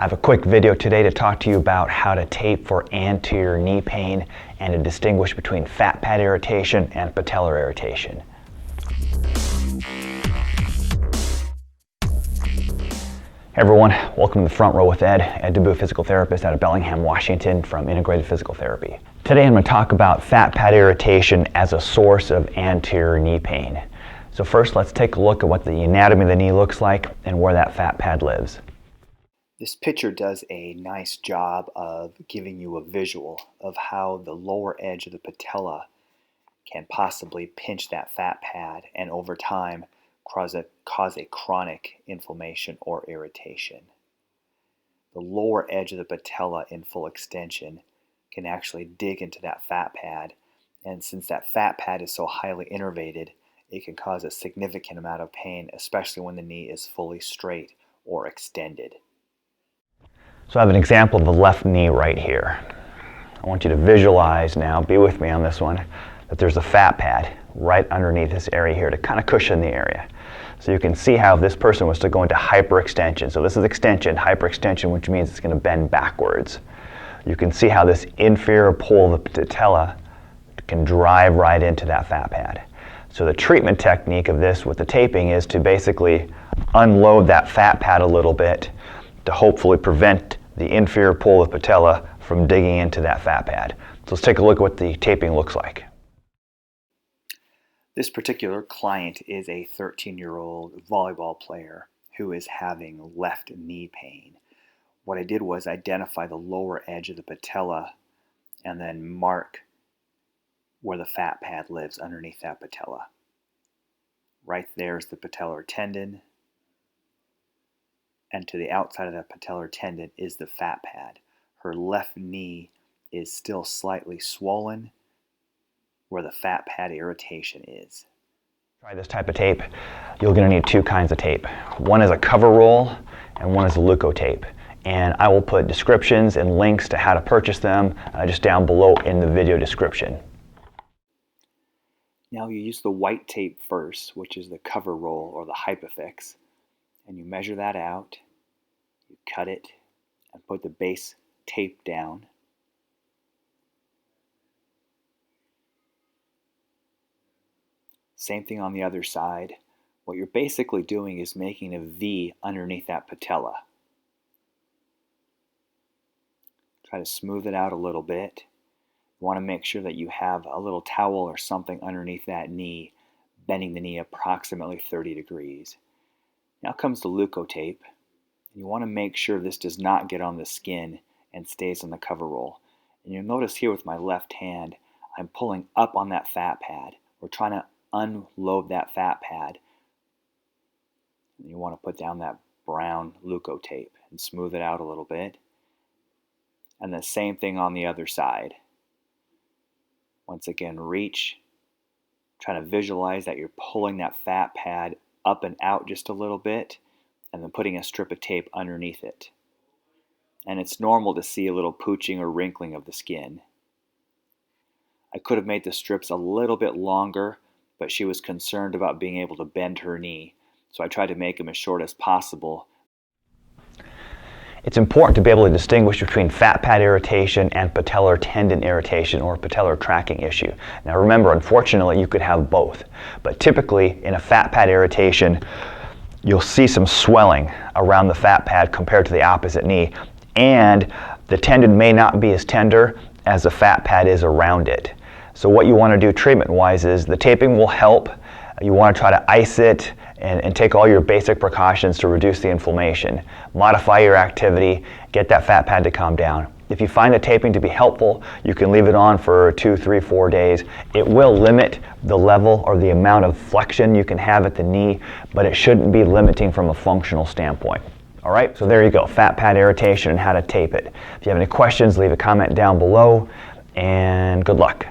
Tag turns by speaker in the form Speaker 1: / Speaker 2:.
Speaker 1: I have a quick video today to talk to you about how to tape for anterior knee pain and to distinguish between fat pad irritation and patellar irritation. Hey everyone, welcome to the Front Row with Ed DeBoo, physical therapist out of Bellingham, Washington from Integrated Physical Therapy. Today I'm going to talk about fat pad irritation as a source of anterior knee pain. So first let's take a look at what the anatomy of the knee looks like and where that fat pad lives.
Speaker 2: This picture does a nice job of giving you a visual of how the lower edge of the patella can possibly pinch that fat pad and over time cause a chronic inflammation or irritation. The lower edge of the patella in full extension can actually dig into that fat pad, and since that fat pad is so highly innervated, it can cause a significant amount of pain, especially when the knee is fully straight or extended.
Speaker 1: So I have an example of the left knee right here. I want you to visualize now, be with me on this one, that there's a fat pad right underneath this area here to kind of cushion the area. So you can see how if this person was to go into hyperextension, so this is extension, hyperextension, which means it's going to bend backwards. You can see how this inferior pole of the patella can drive right into that fat pad. So the treatment technique of this with the taping is to basically unload that fat pad a little bit to hopefully prevent the inferior pole of the patella from digging into that fat pad. So let's take a look at what the taping looks like.
Speaker 2: This particular client is a 13-year-old volleyball player who is having left knee pain. What I did was identify the lower edge of the patella and then mark where the fat pad lives underneath that patella. Right there is the patellar tendon, and to the outside of that patellar tendon is the fat pad. Her left knee is still slightly swollen where the fat pad irritation is.
Speaker 1: Try this type of tape. You're going to need two kinds of tape. One is a cover roll and one is a Leuco tape. And I will put descriptions and links to how to purchase them just down below in the video description.
Speaker 2: Now you use the white tape first, which is the cover roll or the hypofix, and you measure that out, you cut it, and put the base tape down. Same thing on the other side. What you're basically doing is making a V underneath that patella. Try to smooth it out a little bit. You want to make sure that you have a little towel or something underneath that knee, bending the knee approximately 30 degrees. Now comes the Leuco tape. You want to make sure this does not get on the skin and stays on the cover roll. And you'll notice here with my left hand, I'm pulling up on that fat pad. We're trying to unload that fat pad. And you want to put down that brown Leuco tape and smooth it out a little bit. And the same thing on the other side. Once again, reach. Trying to visualize that you're pulling that fat pad up and out just a little bit, and then putting a strip of tape underneath it. And it's normal to see a little pooching or wrinkling of the skin. I could have made the strips a little bit longer, but she was concerned about being able to bend her knee, so I tried to make them as short as possible.
Speaker 1: It's important to be able to distinguish between fat pad irritation and patellar tendon irritation or patellar tracking issue. Now remember, unfortunately, you could have both. But typically, in a fat pad irritation, you'll see some swelling around the fat pad compared to the opposite knee. And the tendon may not be as tender as the fat pad is around it. So what you want to do treatment-wise is the taping will help. You want to try to ice it and take all your basic precautions to reduce the inflammation. Modify your activity, get that fat pad to calm down. If you find the taping to be helpful, you can leave it on for 2, 3, 4 days. It will limit the level or the amount of flexion you can have at the knee, but it shouldn't be limiting from a functional standpoint. All right, so there you go, fat pad irritation and how to tape it. If you have any questions, leave a comment down below, and good luck.